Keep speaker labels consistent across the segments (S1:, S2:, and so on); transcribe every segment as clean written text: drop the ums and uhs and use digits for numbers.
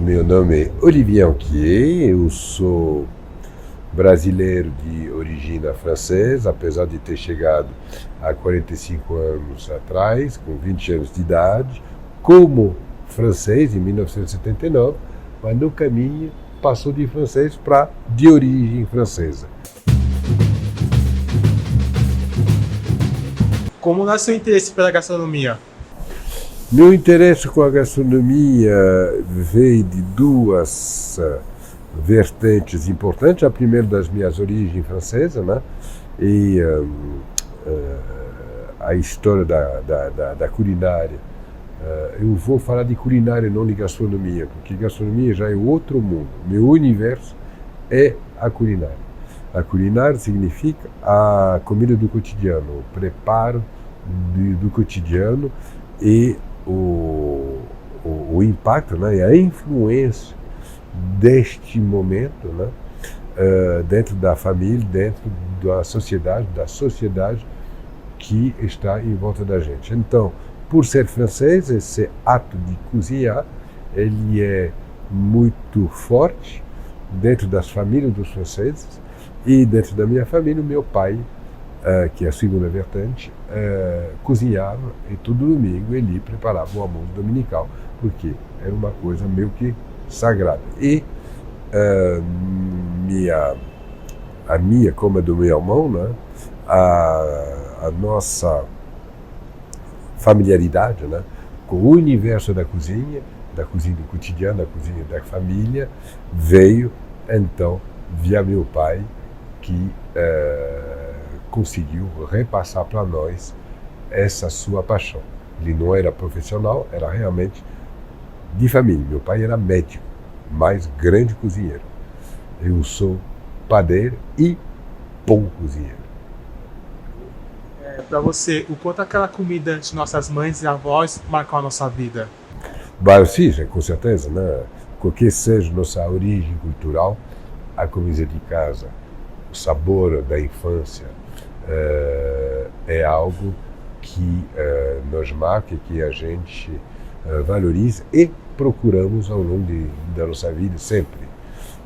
S1: Meu nome é Olivier Anquier, eu sou brasileiro de origem francesa, apesar de ter chegado há 45 anos atrás, com 20 anos de idade, como francês em 1979, mas no caminho passou de francês para de origem francesa.
S2: Como nasceu o interesse pela gastronomia?
S1: Meu interesse com a gastronomia veio de duas vertentes importantes. A primeira das minhas origens francesas, né? E a história da culinária. Eu vou falar de culinária, não de gastronomia, porque gastronomia já é outro mundo. Meu universo é a culinária. A culinária significa a comida do cotidiano, o preparo do cotidiano e o impacto, né, e a influência deste momento, né, dentro da família, dentro da sociedade que está em volta da gente. Então, por ser francês, esse ato de cozinhar, ele é muito forte dentro das famílias dos franceses e dentro da minha família, o meu pai, que é a segunda vertente, cozinhava e todo domingo ele preparava o almoço dominical, porque era uma coisa meio que sagrada. E a minha, como a do meu irmão, né, a nossa familiaridade, né, com o universo da cozinha do cotidiano, da cozinha da família, veio então via meu pai, que conseguiu repassar para nós essa sua paixão. Ele não era profissional, era realmente de família. Meu pai era médico, mas grande cozinheiro. Eu sou padeiro e bom cozinheiro.
S2: Para você, o quanto aquela comida de nossas mães e avós marcou a nossa vida?
S1: Sim, com certeza, né? Qualquer seja nossa origem cultural, a comida de casa, o sabor da infância, é algo que nos marca e que a gente valoriza e procuramos ao longo da nossa vida sempre.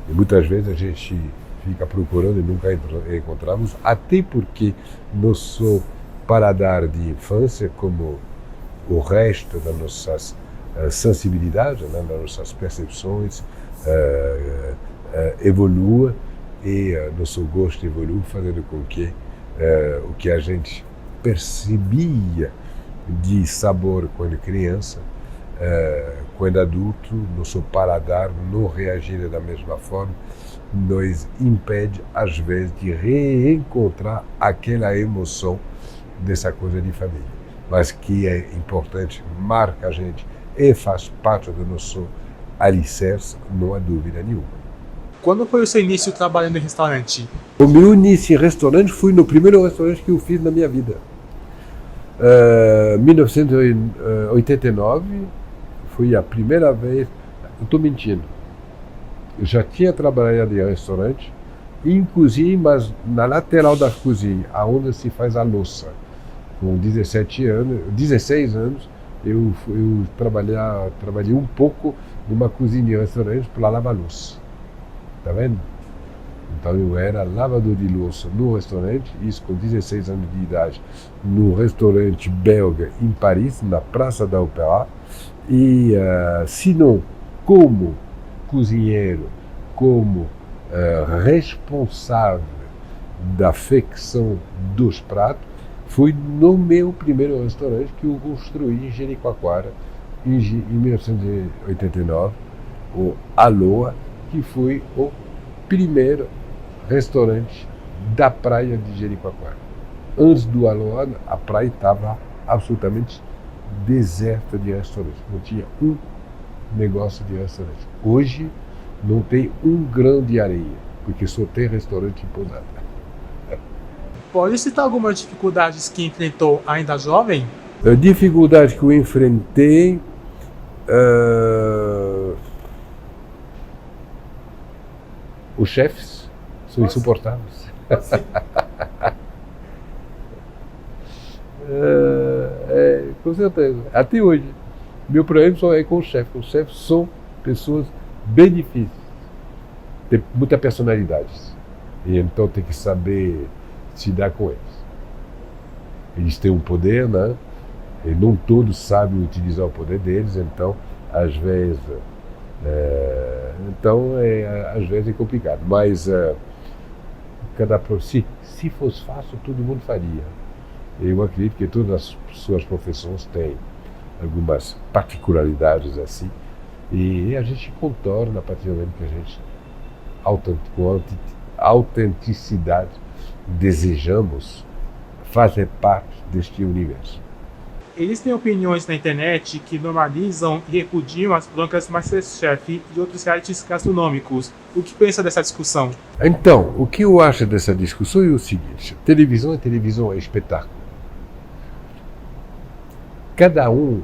S1: E muitas vezes a gente fica procurando e nunca encontramos, até porque nosso paladar de infância, como o resto das nossas sensibilidades, né, das nossas percepções, evolua e nosso gosto evolui, fazendo com que o que a gente percebia de sabor quando criança, quando adulto, nosso paladar não reagir da mesma forma, nos impede, às vezes, de reencontrar aquela emoção dessa coisa de família. Mas que é importante, marca a gente e faz parte do nosso alicerce, não há dúvida nenhuma.
S2: Quando foi o seu início trabalhando em restaurante?
S1: O meu início em restaurante foi no primeiro restaurante que eu fiz na minha vida. 1989 foi a primeira vez. Eu estou mentindo. Eu já tinha trabalhado em restaurante, em cozinha, mas na lateral da cozinha, aonde se faz a louça. Com 16 anos, eu trabalhei um pouco numa cozinha de restaurante para lavar louça. Tá vendo? Então eu era lavador de louça no restaurante, isso com 16 anos de idade, no restaurante belga em Paris, na Praça da Opéra. E se não como cozinheiro, como responsável da feição dos pratos, foi no meu primeiro restaurante que eu construí em Jericoacoara, em 1989, o Aloha, que foi o primeiro restaurante da praia de Jericoacoara. Antes do Aloha, a praia estava absolutamente deserta de restaurantes. Não tinha um negócio de restaurante. Hoje não tem um grão de areia, porque só tem restaurante em pousada.
S2: Pode citar algumas dificuldades que enfrentou ainda jovem?
S1: A dificuldade que eu enfrentei, os chefes são insuportáveis. Com certeza. Até hoje. Meu problema só é com os chefes. Os chefes são pessoas bem difíceis, tem muita personalidade. E então tem que saber se dar com eles. Eles têm um poder, né? E não todos sabem utilizar o poder deles, então às vezes às vezes é complicado. Mas se fosse fácil, todo mundo faria. Eu acredito que todas as suas profissões têm algumas particularidades assim, e a gente contorna a partir do momento que a gente, com autenticidade, desejamos fazer parte deste universo.
S2: Existem opiniões na internet que normalizam e repudiam as broncas MasterChef e outros realities gastronômicos. O que pensa dessa discussão?
S1: Então, o que eu acho dessa discussão é o seguinte: televisão é espetáculo. Cada um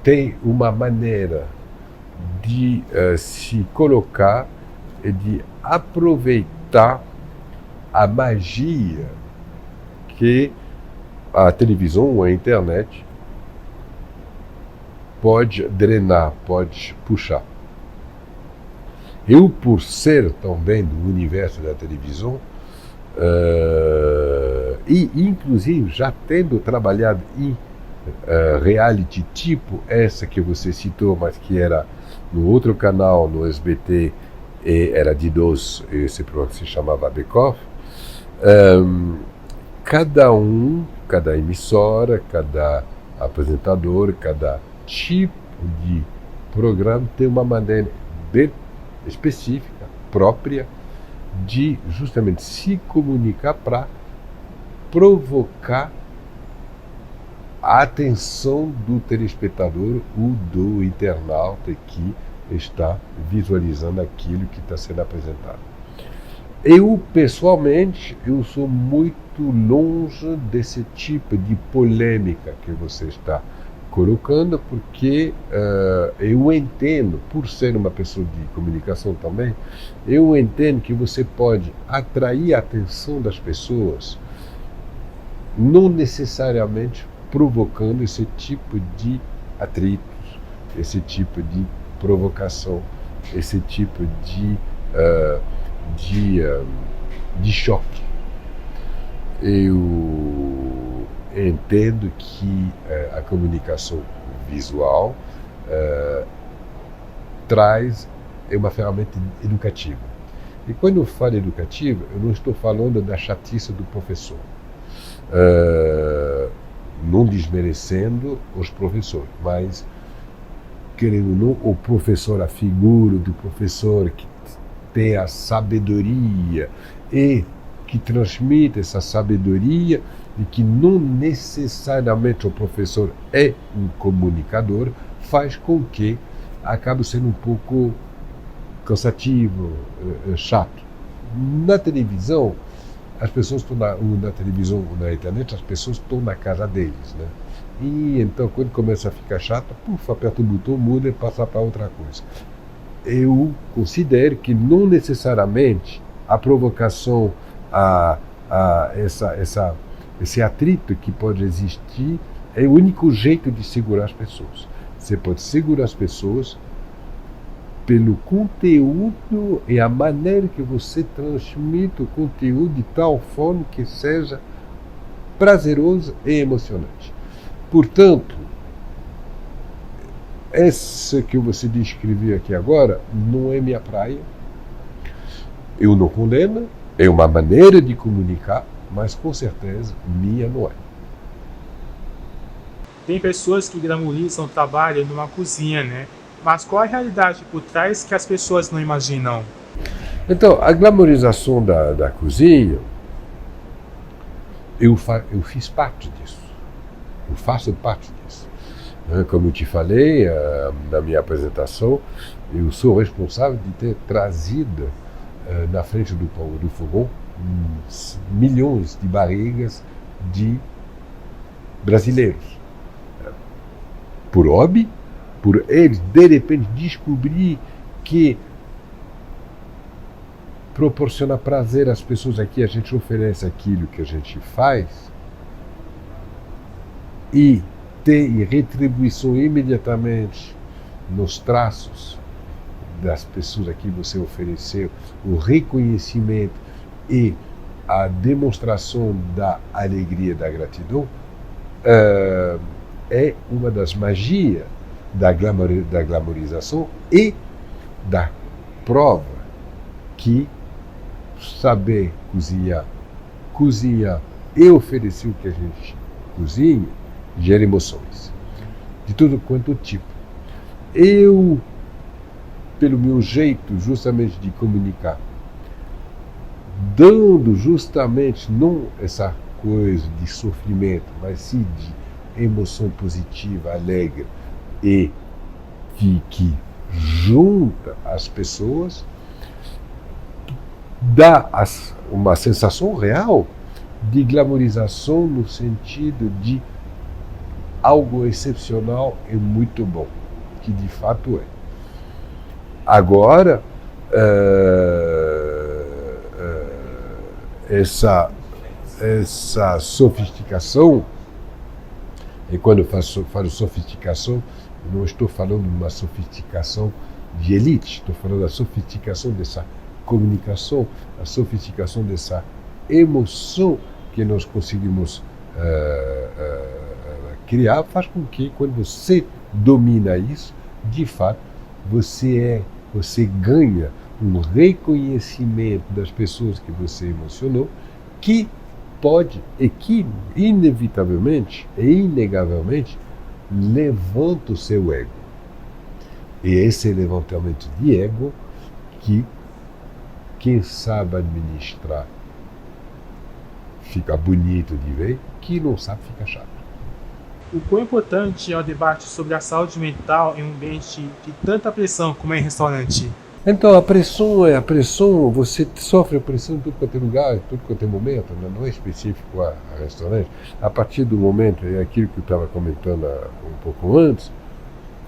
S1: tem uma maneira de se colocar e de aproveitar a magia que a televisão ou a internet pode drenar, pode puxar. Eu, por ser também do universo da televisão, e inclusive já tendo trabalhado em reality tipo essa que você citou, mas que era no outro canal, no SBT, e era de idosos, esse programa se chamava Bake Off, cada emissora, cada apresentador, cada tipo de programa tem uma maneira bem específica, própria, de justamente se comunicar para provocar a atenção do telespectador ou do internauta que está visualizando aquilo que está sendo apresentado. Eu, pessoalmente, sou muito longe desse tipo de polêmica que você está colocando, porque eu entendo, por ser uma pessoa de comunicação também, eu entendo que você pode atrair a atenção das pessoas, não necessariamente provocando esse tipo de atritos, esse tipo de provocação, esse tipo de choque. Eu entendo que a comunicação visual é uma ferramenta educativa. E quando eu falo educativa, eu não estou falando da chatice do professor, não desmerecendo os professores, mas querendo ou não, o professor, a figura do professor que tem a sabedoria e que transmite essa sabedoria, e que não necessariamente o professor é um comunicador, faz com que acabe sendo um pouco cansativo, chato. Na televisão, as pessoas estão na televisão ou na internet, as pessoas estão na casa deles, né? E então, quando começa a ficar chato, aperta o botão, muda e passa para outra coisa. Eu considero que não necessariamente a provocação, esse atrito que pode existir é o único jeito de segurar as pessoas. Você pode segurar as pessoas pelo conteúdo e a maneira que você transmite o conteúdo de tal forma que seja prazeroso e emocionante. Portanto, essa que você descreveu aqui agora não é minha praia. Eu não condeno, é uma maneira de comunicar, mas com certeza minha não é.
S2: Tem pessoas que glamorizam o trabalho numa cozinha, né? Mas qual a realidade por trás que as pessoas não imaginam?
S1: Então, a glamorização da cozinha, eu fiz parte disso. Eu faço parte disso. Como eu te falei na minha apresentação, eu sou responsável de ter trazido na frente do fogão milhões de barrigas de brasileiros. Por hobby, por eles de repente descobrir que proporciona prazer às pessoas aqui, a gente oferece aquilo que a gente faz e ter retribuição imediatamente nos traços das pessoas a que você ofereceu, o reconhecimento e a demonstração da alegria, da gratidão, é uma das magias da glamorização e da prova que saber cozinhar e oferecer o que a gente cozinha, gera emoções de todo quanto tipo. Eu, pelo meu jeito justamente de comunicar, dando justamente não essa coisa de sofrimento, mas sim de emoção positiva, alegre e que junta as pessoas, dá uma sensação real de glamorização no sentido de algo excepcional e muito bom, que de fato é. Agora, essa sofisticação, e quando eu falo sofisticação, não estou falando de uma sofisticação de elite, estou falando da sofisticação dessa comunicação, a sofisticação dessa emoção que nós conseguimos criar, faz com que, quando você domina isso, de fato, você ganha um reconhecimento das pessoas que você emocionou, que pode e que inevitavelmente e inegavelmente levanta o seu ego. E esse levantamento de ego que quem sabe administrar fica bonito de ver, que não sabe fica chato.
S2: O quão importante é o debate sobre a saúde mental em um ambiente de tanta pressão como é em restaurante?
S1: Então, a pressão, você sofre a pressão em tudo quanto é lugar, em tudo quanto é momento, não é específico a restaurante. A partir do momento, é aquilo que eu estava comentando um pouco antes,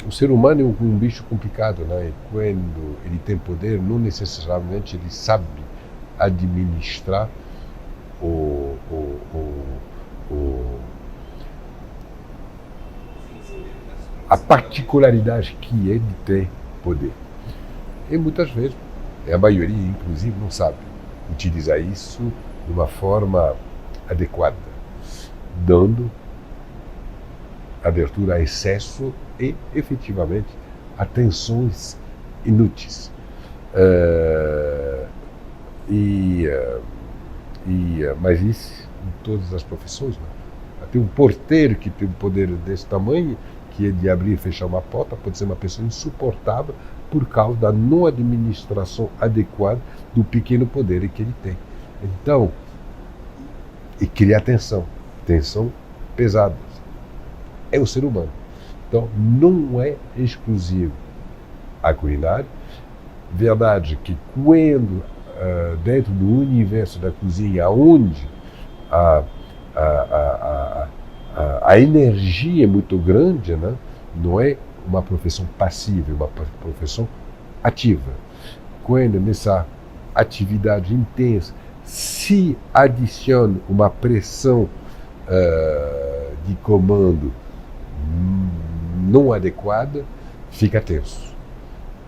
S1: o ser humano é um bicho complicado, né? E quando ele tem poder, não necessariamente ele sabe administrar a particularidade que é de ter poder. E muitas vezes, a maioria inclusive não sabe utilizar isso de uma forma adequada, dando abertura a excesso e, efetivamente, a tensões inúteis. Mas isso em todas as profissões. Né? Tem um porteiro que tem um poder desse tamanho, que é de abrir e fechar uma porta, pode ser uma pessoa insuportável por causa da não administração adequada do pequeno poder que ele tem. Então, e cria tensão pesada. É o ser humano. Então, não é exclusivo a culinária. Verdade que quando dentro do universo da cozinha, onde a energia é muito grande, né? Não é uma profissão passiva, é uma profissão ativa. Quando nessa atividade intensa se adiciona uma pressão de comando não adequada, fica tenso.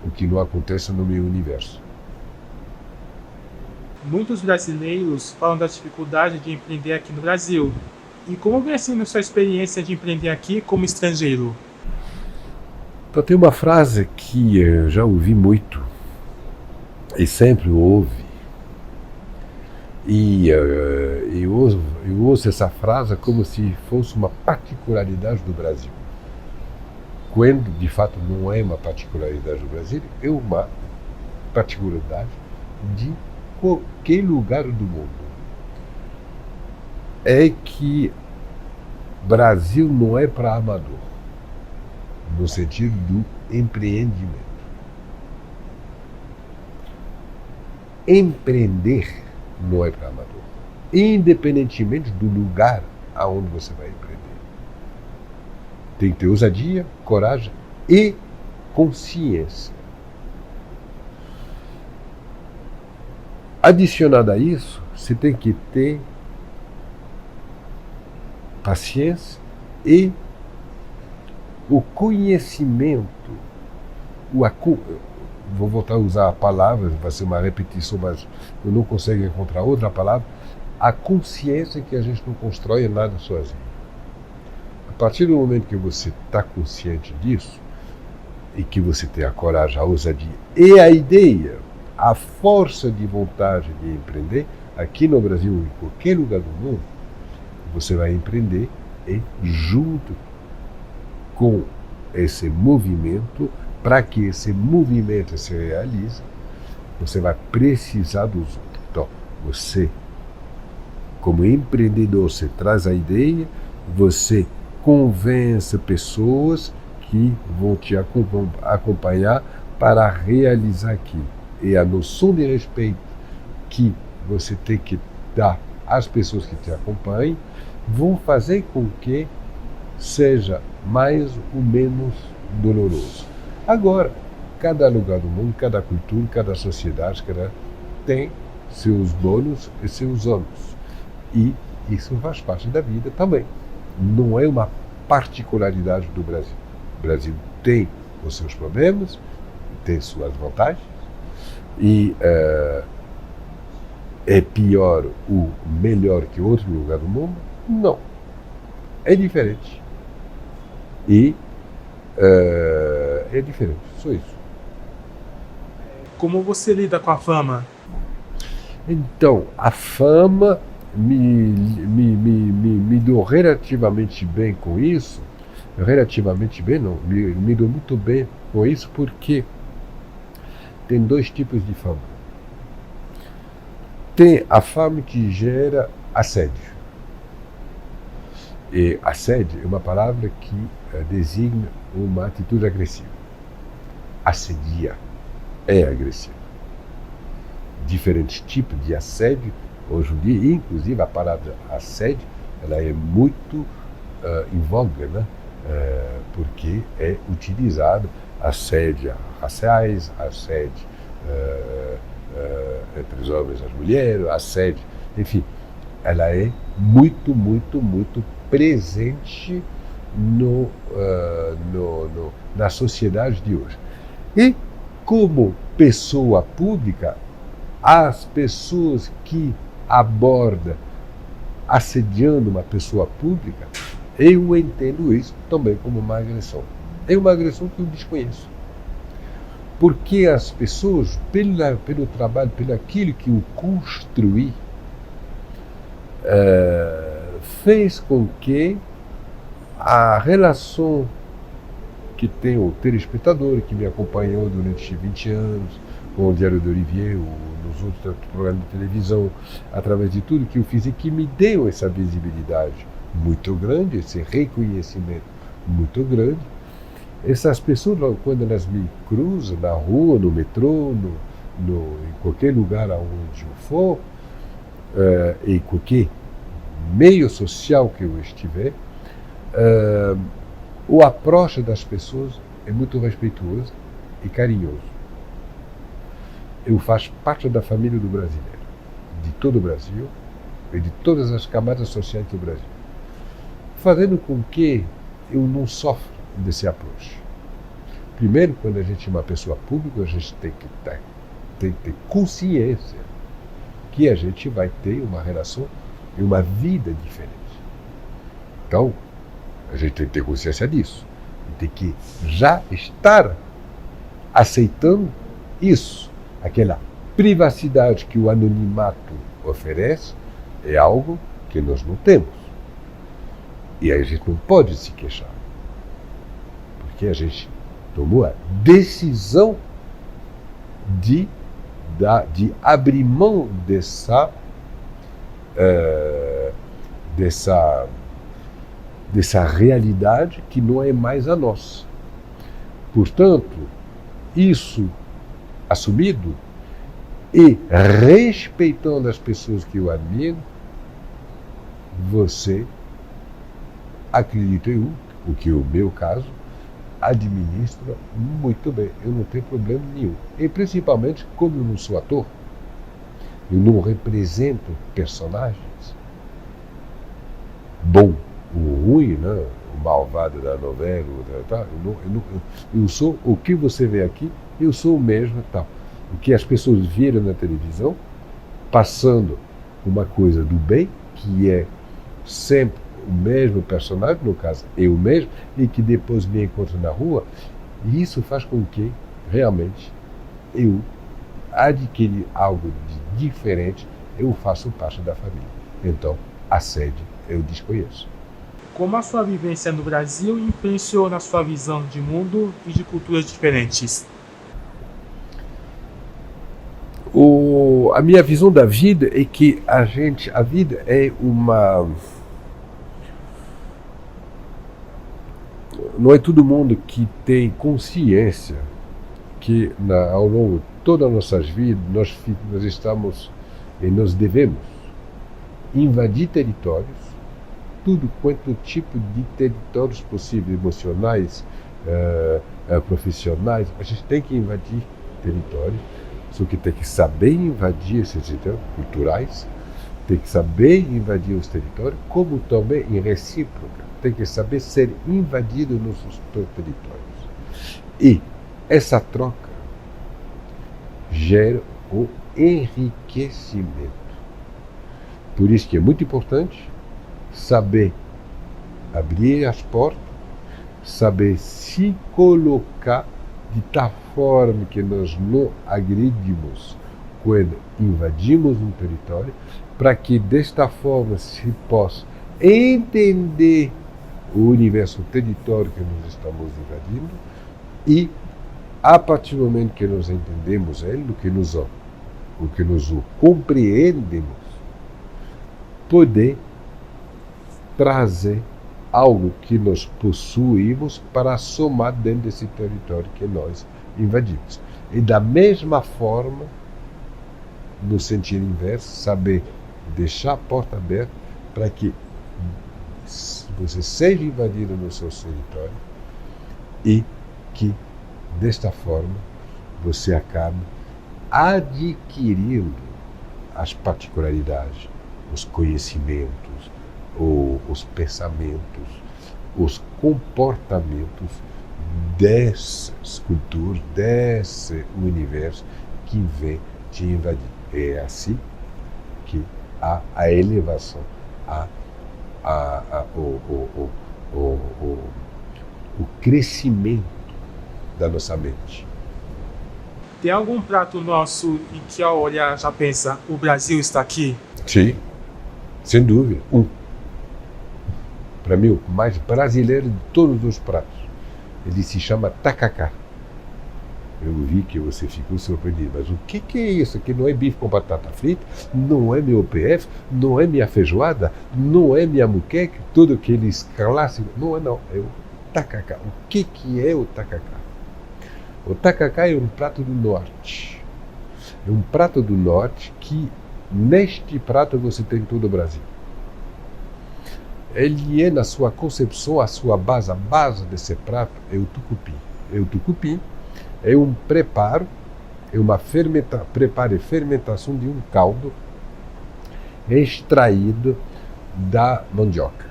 S1: O que não acontece no meu universo.
S2: Muitos brasileiros falam da dificuldade de empreender aqui no Brasil. E como vem sendo sua experiência de empreender aqui como estrangeiro?
S1: Então, tem uma frase que eu já ouvi muito e sempre ouve. E eu ouço essa frase como se fosse uma particularidade do Brasil. Quando, de fato, não é uma particularidade do Brasil, é uma particularidade de qualquer lugar do mundo. É que Brasil não é para amador, no sentido do empreendimento. Empreender não é para amador, independentemente do lugar aonde você vai empreender. Tem que ter ousadia, coragem e consciência. Adicionado a isso, você tem que ter paciência e o conhecimento, vou voltar a usar a palavra, vai ser uma repetição, mas eu não consigo encontrar outra palavra, a consciência que a gente não constrói nada sozinho. A partir do momento que você está consciente disso, e que você tem a coragem, a ousadia e a ideia, a força de vontade de empreender, aqui no Brasil ou em qualquer lugar do mundo, você vai empreender e junto com esse movimento, para que esse movimento se realize, você vai precisar dos outros. Então, você, como empreendedor, você traz a ideia, você convence pessoas que vão te acompanhar para realizar aquilo. E a noção de respeito que você tem que dar às pessoas que te acompanham vão fazer com que seja mais ou menos doloroso. Agora, cada lugar do mundo, cada cultura, cada sociedade tem seus bônus e seus ônus. E isso faz parte da vida também. Não é uma particularidade do Brasil. O Brasil tem os seus problemas, tem suas vantagens, e é pior ou melhor que outro lugar do mundo? Não. É diferente. E é diferente, só isso.
S2: Como você lida com a fama?
S1: Então, a fama me dou relativamente bem com isso. Relativamente bem, não. Me dou muito bem com isso porque tem dois tipos de fama. Tem a fama que gera assédio. E assédio é uma palavra que designa uma atitude agressiva. Assedia é agressivo. Diferentes tipos de assédio, hoje em dia, inclusive a palavra assédio, ela é muito em voga, né? Porque é utilizado assédio raciais, assédio entre os homens e as mulheres, assédio, enfim, ela é muito, muito, muito presente na sociedade de hoje. E como pessoa pública, as pessoas que abordam assediando uma pessoa pública, eu entendo isso também como uma agressão. É uma agressão que eu desconheço. Porque as pessoas, pelo trabalho, pelo aquilo que eu construí, fez com que a relação que tem o telespectador, que me acompanhou durante 20 anos, com o Diário do Olivier, ou nos outros programas de televisão, através de tudo que eu fiz e que me deu essa visibilidade muito grande, esse reconhecimento muito grande. Essas pessoas, quando elas me cruzam na rua, no metrô, em qualquer lugar onde eu for, em qualquer meio social que eu estiver, o approach das pessoas é muito respeituoso e carinhoso. Eu faço parte da família do brasileiro, de todo o Brasil e de todas as camadas sociais do Brasil, fazendo com que eu não sofra desse approach. Primeiro, quando a gente é uma pessoa pública, a gente tem que ter consciência que a gente vai ter uma relação e uma vida diferente. Então, a gente tem que ter consciência disso. Tem que já estar aceitando isso. Aquela privacidade que o anonimato oferece é algo que nós não temos. E aí a gente não pode se queixar. Porque a gente tomou a decisão de abrir mão dessa realidade que não é mais a nossa. Portanto, isso assumido e respeitando as pessoas que eu admiro, você, acredito eu, o que é o meu caso, administra muito bem. Eu não tenho problema nenhum. E principalmente, como eu não sou ator, eu não represento personagens, bom ou ruim, né? O malvado da novela, eu sou o que você vê aqui, eu sou o mesmo, tal. O que as pessoas viram na televisão, passando uma coisa do bem, que é sempre o mesmo personagem, no caso eu mesmo, e que depois me encontro na rua, e isso faz com que realmente eu adquiri algo de diferente, eu faço parte da família. Então, a sede eu desconheço.
S2: Como a sua vivência no Brasil influenciou na sua visão de mundo e de culturas diferentes?
S1: A minha visão da vida é que a vida é uma... Não é todo mundo que tem consciência que ao longo de todas as nossas vidas nós estamos e nós devemos invadir territórios, tudo quanto tipo de territórios possíveis, emocionais, profissionais. A gente tem que invadir territórios, só que tem que saber invadir esses territórios culturais, tem que saber invadir os territórios, como também em recíproca, tem que saber ser invadido nos seus territórios. E essa troca gera o enriquecimento. Por isso que é muito importante saber abrir as portas, saber se colocar de tal forma que nós não agredimos quando invadimos um território, para que desta forma se possa entender o universo, o território que nós estamos invadindo, e a partir do momento que nós entendemos ele, o que nós o compreendemos, poder trazer algo que nós possuímos para somar dentro desse território que nós invadimos. E da mesma forma, no sentido inverso, saber deixar a porta aberta para que você seja invadido no seu território e que, desta forma, você acabe adquirindo as particularidades, os conhecimentos, os pensamentos, os comportamentos dessas culturas, desse universo que vem te invadir. É assim que há a elevação, o crescimento da nossa mente.
S2: Tem algum prato nosso em que ao olhar já pensa, o Brasil está aqui?
S1: Sim, sem dúvida. Para mim, o mais brasileiro de todos os pratos. Ele se chama tacacá. Eu vi que você ficou surpreendido. Mas o que é isso? Que não é bife com batata frita, não é meu PF, não é minha feijoada, não é minha muqueca, tudo aqueles clássicos. Não é não, é o tacacá. O que é o tacacá? O tacacá é um prato do norte. É um prato do norte que, neste prato, você tem todo o Brasil. Ele é, na sua concepção, a base desse prato é o tucupi. O tucupi é um preparo, é uma preparo e fermentação de um caldo extraído da mandioca.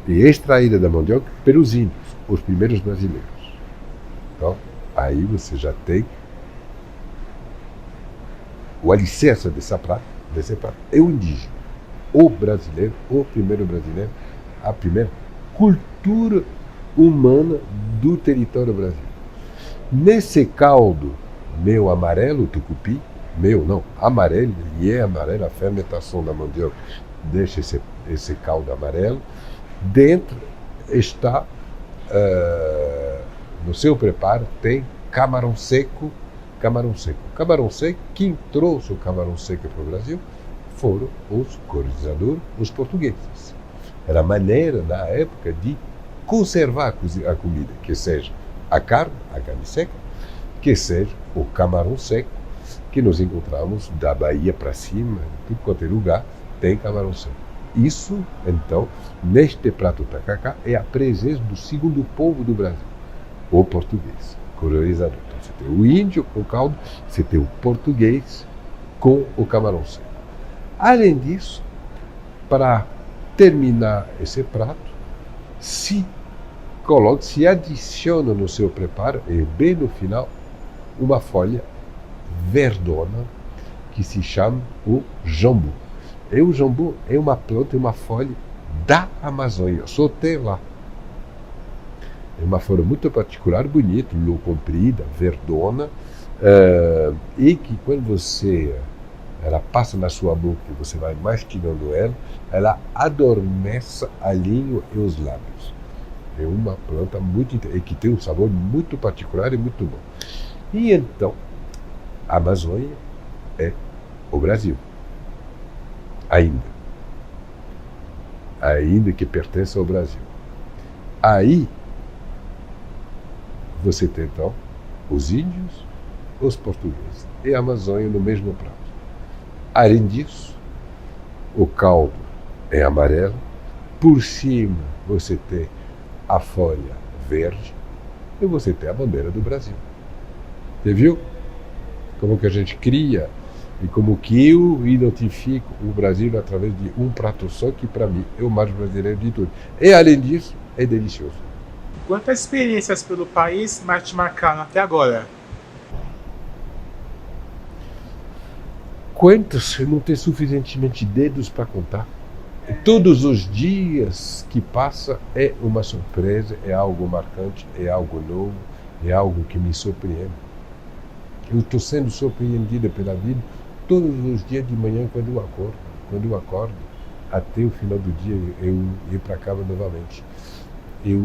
S1: E extraída da mandioca pelos índios, os primeiros brasileiros. Então, aí você já tem o alicerce desse prato é o indígena, o brasileiro, o primeiro brasileiro, a primeira cultura humana do território brasileiro. Nesse caldo meio amarelo, tucupi, amarelo, e é amarelo, a fermentação da mandioca deixa esse caldo amarelo, dentro está, no seu preparo, tem camarão seco. Camarão seco, quem trouxe o camarão seco para o Brasil foram os colonizadores, os portugueses. Era a maneira, na época, de conservar a comida, que seja a carne seca, que seja o camarão seco, que nós encontramos da Bahia para cima, de tudo quanto é lugar, tem camarão seco. Isso, então, neste prato tacacá, é a presença do segundo povo do Brasil, o português, colonizador. Então, você tem o índio com o caldo, você tem o português com o camarão seco. Além disso, para terminar esse prato, se coloque, se adiciona no seu preparo, e bem no final, uma folha verdona que se chama o jambu. E o jambu é uma planta, uma folha da Amazônia, só tem lá. É uma folha muito particular, bonita, comprida, verdona, e que quando ela passa na sua boca e você vai mastigando ela adormece a língua e os lábios. É uma planta e que tem um sabor muito particular e muito bom. E então, a Amazônia é o Brasil. Ainda que pertence ao Brasil. Aí, você tem então os índios, os portugueses e a Amazônia no mesmo prato. Além disso, o caldo é amarelo, por cima você tem a folha verde e você tem a bandeira do Brasil. Você viu como que a gente cria e como que eu identifico o Brasil através de um prato só, que para mim é o mais brasileiro de tudo. E além disso, é delicioso.
S2: Quantas experiências pelo país mais te marcaram até agora?
S1: Quantas? Eu não tenho suficientemente dedos para contar. E todos os dias que passa é uma surpresa, é algo marcante, é algo novo, é algo que me surpreende. Eu estou sendo surpreendido pela vida todos os dias de manhã quando eu acordo. Quando eu acordo, até o final do dia eu ir para a cama novamente. Eu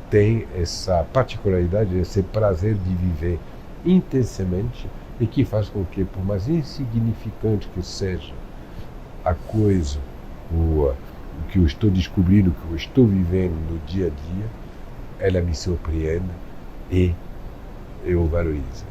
S1: tenho essa particularidade, esse prazer de viver intensamente, e que faz com que, por mais insignificante que seja a coisa, o que eu estou descobrindo, o que eu estou vivendo no dia a dia, ela me surpreende e eu valorizo.